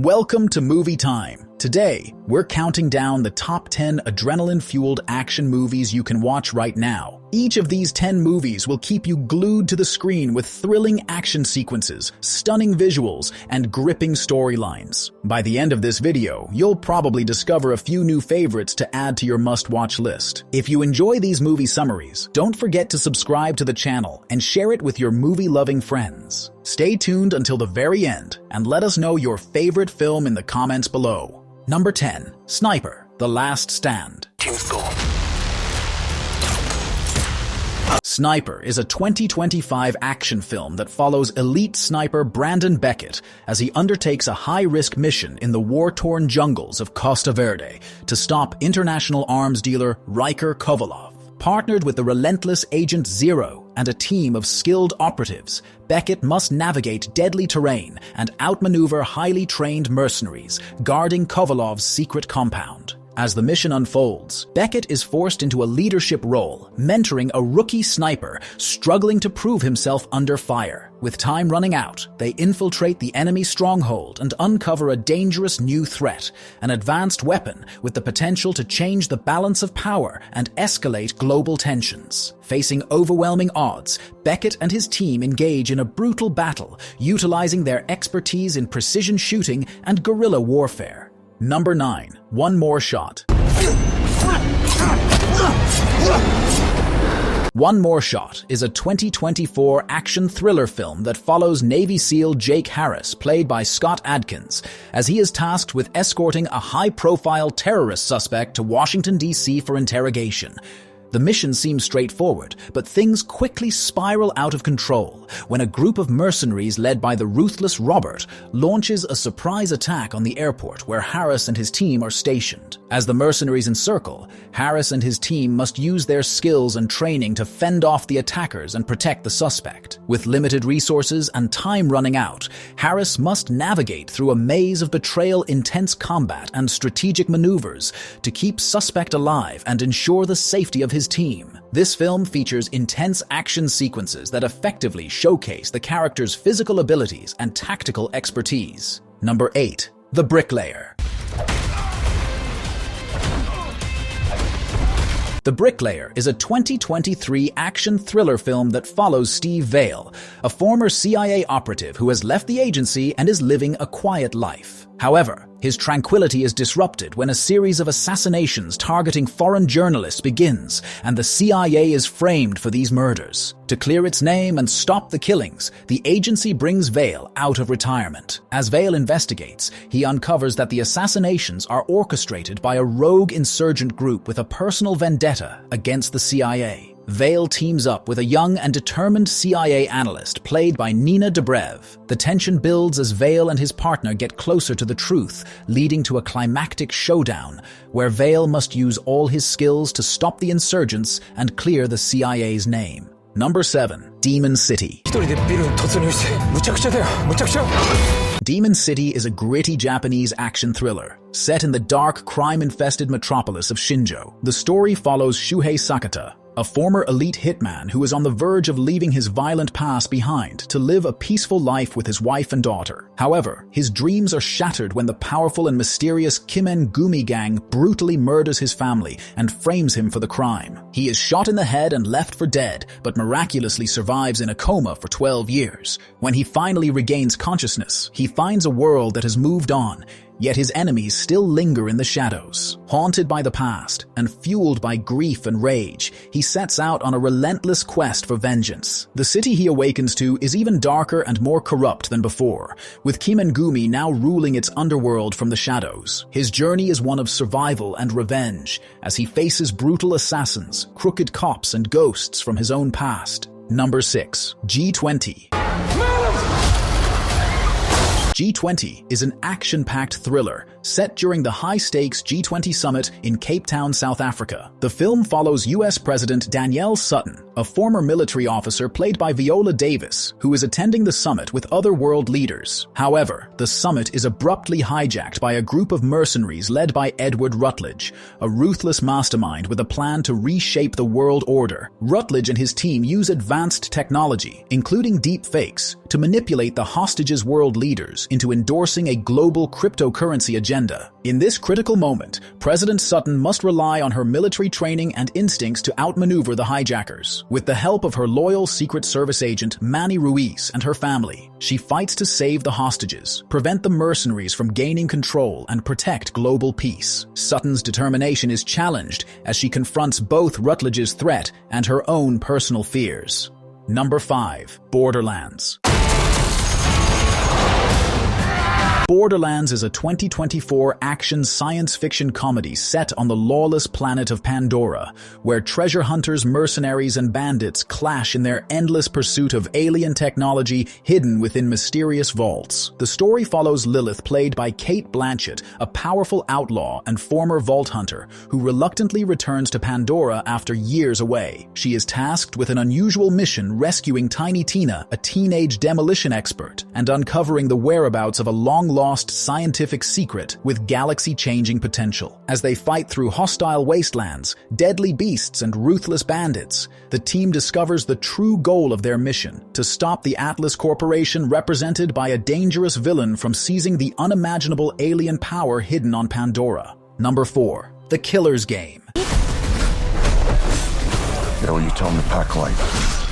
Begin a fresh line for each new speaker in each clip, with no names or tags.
Welcome to Movie Time. Today, we're counting down the top 10 adrenaline-fueled action movies you can watch right now. Each of these 10 movies will keep you glued to the screen with thrilling action sequences, stunning visuals, and gripping storylines. By the end of this video, you'll probably discover a few new favorites to add to your must-watch list. If you enjoy these movie summaries, don't forget to subscribe to the channel and share it with your movie-loving friends. Stay tuned until the very end and let us know your favorite film in the comments below. Number 10. Sniper: The Last Stand. Sniper is a 2025 action film that follows elite sniper Brandon Beckett as he undertakes a high-risk mission in the war-torn jungles of Costa Verde to stop international arms dealer Riker Kovalov. Partnered with the relentless Agent Zero and a team of skilled operatives, Beckett must navigate deadly terrain and outmaneuver highly trained mercenaries guarding Kovalov's secret compound. As the mission unfolds, Beckett is forced into a leadership role, mentoring a rookie sniper struggling to prove himself under fire. With time running out, they infiltrate the enemy stronghold and uncover a dangerous new threat, an advanced weapon with the potential to change the balance of power and escalate global tensions. Facing overwhelming odds, Beckett and his team engage in a brutal battle, utilizing their expertise in precision shooting and guerrilla warfare. Number 9. One More Shot. One More Shot is a 2024 action thriller film that follows Navy SEAL Jake Harris, played by Scott Adkins, as he is tasked with escorting a high-profile terrorist suspect to Washington, D.C. for interrogation. The mission seems straightforward, but things quickly spiral out of control when a group of mercenaries led by the ruthless Robert launches a surprise attack on the airport where Harris and his team are stationed. As the mercenaries encircle, Harris and his team must use their skills and training to fend off the attackers and protect the suspect. With limited resources and time running out, Harris must navigate through a maze of betrayal, intense combat, and strategic maneuvers to keep suspect alive and ensure the safety of his team. This film features intense action sequences that effectively showcase the character's physical abilities and tactical expertise. Number 8. The Bricklayer. The Bricklayer is a 2023 action thriller film that follows Steve Vale, a former CIA operative who has left the agency and is living a quiet life. However, his tranquility is disrupted when a series of assassinations targeting foreign journalists begins, and the CIA is framed for these murders. To clear its name and stop the killings, the agency brings Vale out of retirement. As Vale investigates, he uncovers that the assassinations are orchestrated by a rogue insurgent group with a personal vendetta against the CIA. Vale teams up with a young and determined CIA analyst played by Nina Dobrev. The tension builds as Vale and his partner get closer to the truth, leading to a climactic showdown where Vale must use all his skills to stop the insurgents and clear the CIA's name. Number 7. Demon City. Demon City is a gritty Japanese action thriller set in the dark, crime-infested metropolis of Shinjo. The story follows Shuhei Sakata, a former elite hitman who is on the verge of leaving his violent past behind to live a peaceful life with his wife and daughter. However, his dreams are shattered when the powerful and mysterious Kimen-gumi gang brutally murders his family and frames him for the crime. He is shot in the head and left for dead, but miraculously survives in a coma for 12 years. When he finally regains consciousness, he finds a world that has moved on, yet his enemies still linger in the shadows. Haunted by the past and fueled by grief and rage, he sets out on a relentless quest for vengeance. The city he awakens to is even darker and more corrupt than before, with Kimen-gumi now ruling its underworld from the shadows. His journey is one of survival and revenge, as he faces brutal assassins, crooked cops, and ghosts from his own past. Number 6. G20. G20 is an action-packed thriller set during the high-stakes G20 summit in Cape Town, South Africa. The film follows U.S. President Danielle Sutton, a former military officer played by Viola Davis, who is attending the summit with other world leaders. However, the summit is abruptly hijacked by a group of mercenaries led by Edward Rutledge, a ruthless mastermind with a plan to reshape the world order. Rutledge and his team use advanced technology, including deep fakes, to manipulate the hostages' world leaders into endorsing a global cryptocurrency agenda. In this critical moment, President Sutton must rely on her military training and instincts to outmaneuver the hijackers. With the help of her loyal Secret Service agent Manny Ruiz and her family, she fights to save the hostages, prevent the mercenaries from gaining control, and protect global peace. Sutton's determination is challenged as she confronts both Rutledge's threat and her own personal fears. Number 5. Borderlands. Borderlands is a 2024 action science fiction comedy set on the lawless planet of Pandora, where treasure hunters, mercenaries, and bandits clash in their endless pursuit of alien technology hidden within mysterious vaults. The story follows Lilith, played by Cate Blanchett, a powerful outlaw and former vault hunter who reluctantly returns to Pandora after years away. She is tasked with an unusual mission, rescuing Tiny Tina, a teenage demolition expert, and uncovering the whereabouts of a long-lost scientific secret with galaxy-changing potential. As they fight through hostile wastelands, deadly beasts, and ruthless bandits, the team discovers the true goal of their mission: to stop the Atlas Corporation, represented by a dangerous villain, from seizing the unimaginable alien power hidden on Pandora. Number 4. The Killer's Game.
Yo, you tell him to pack light.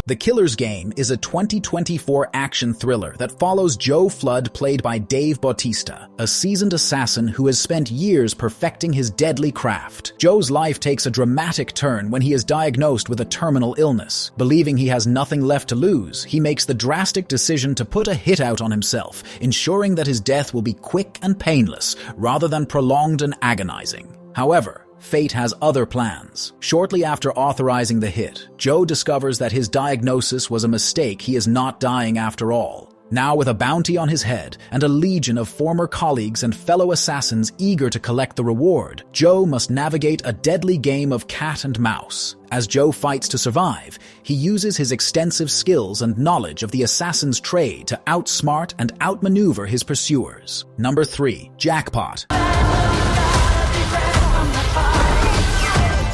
The Killer's Game is a 2024 action thriller that follows Joe Flood, played by Dave Bautista, a seasoned assassin who has spent years perfecting his deadly craft. Joe's life takes a dramatic turn when he is diagnosed with a terminal illness. Believing he has nothing left to lose, he makes the drastic decision to put a hit out on himself, ensuring that his death will be quick and painless, rather than prolonged and agonizing. However, fate has other plans. Shortly after authorizing the hit, Joe discovers that his diagnosis was a mistake. He is not dying after all. Now, with a bounty on his head and a legion of former colleagues and fellow assassins eager to collect the reward, Joe must navigate a deadly game of cat and mouse. As Joe fights to survive, he uses his extensive skills and knowledge of the assassin's trade to outsmart and outmaneuver his pursuers. Number 3. Jackpot.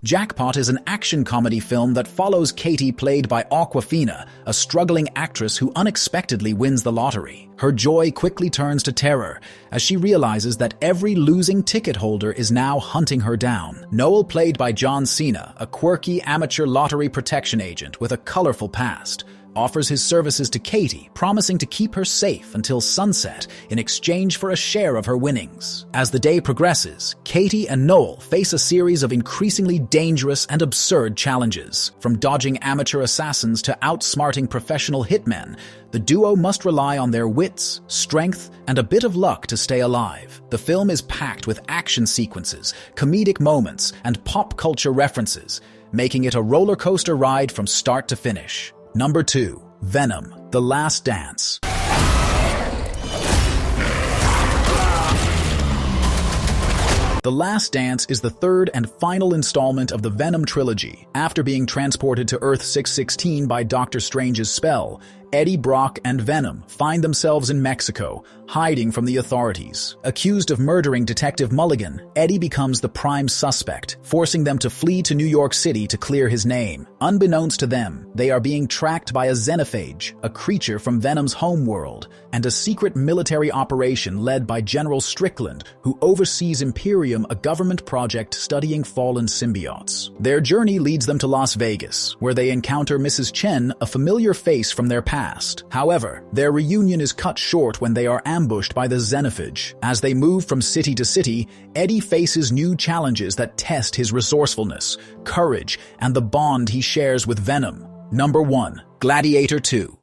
Jackpot is an action comedy film that follows Katie, played by Awkwafina, a struggling actress who unexpectedly wins the lottery. Her joy quickly turns to terror as she realizes that every losing ticket holder is now hunting her down. Noel, played by John Cena, a quirky amateur lottery protection agent with a colorful past, offers his services to Katie, promising to keep her safe until sunset in exchange for a share of her winnings. As the day progresses, Katie and Noel face a series of increasingly dangerous and absurd challenges. From dodging amateur assassins to outsmarting professional hitmen, the duo must rely on their wits, strength, and a bit of luck to stay alive. The film is packed with action sequences, comedic moments, and pop culture references, making it a roller coaster ride from start to finish. Number 2. Venom: The Last Dance. The Last Dance is the third and final installment of the Venom trilogy. After being transported to Earth 616 by Doctor Strange's spell, Eddie Brock and Venom find themselves in Mexico, hiding from the authorities. Accused of murdering Detective Mulligan, Eddie becomes the prime suspect, forcing them to flee to New York City to clear his name. Unbeknownst to them, they are being tracked by a xenophage, a creature from Venom's homeworld, and a secret military operation led by General Strickland, who oversees Imperium, a government project studying fallen symbiotes. Their journey leads them to Las Vegas, where they encounter Mrs. Chen, a familiar face from their past. However, their reunion is cut short when they are ambushed by the xenophage. As they move from city to city, Eddie faces new challenges that test his resourcefulness, courage, and the bond he shares with Venom. Number 1. Gladiator 2.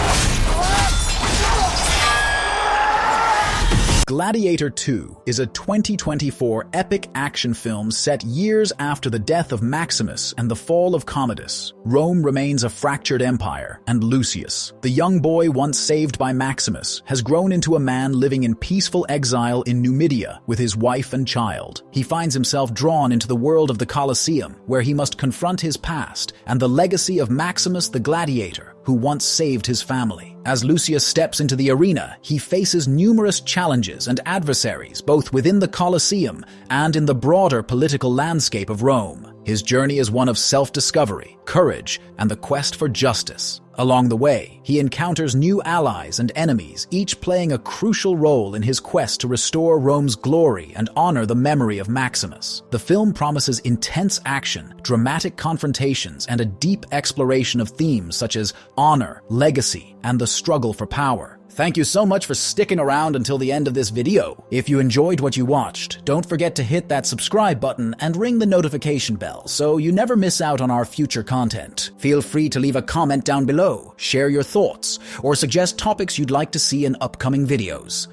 Gladiator 2 is a 2024 epic action film set years after the death of Maximus and the fall of Commodus. Rome remains a fractured empire, and Lucius, the young boy once saved by Maximus, has grown into a man living in peaceful exile in Numidia with his wife and child. He finds himself drawn into the world of the Colosseum, where he must confront his past and the legacy of Maximus the Gladiator, who once saved his family. As Lucius steps into the arena, he faces numerous challenges and adversaries both within the Colosseum and in the broader political landscape of Rome. His journey is one of self-discovery, courage, and the quest for justice. Along the way, he encounters new allies and enemies, each playing a crucial role in his quest to restore Rome's glory and honor the memory of Maximus. The film promises intense action, dramatic confrontations, and a deep exploration of themes such as honor, legacy, and the struggle for power. Thank you so much for sticking around until the end of this video. If you enjoyed what you watched, don't forget to hit that subscribe button and ring the notification bell so you never miss out on our future content. Feel free to leave a comment down below, share your thoughts, or suggest topics you'd like to see in upcoming videos.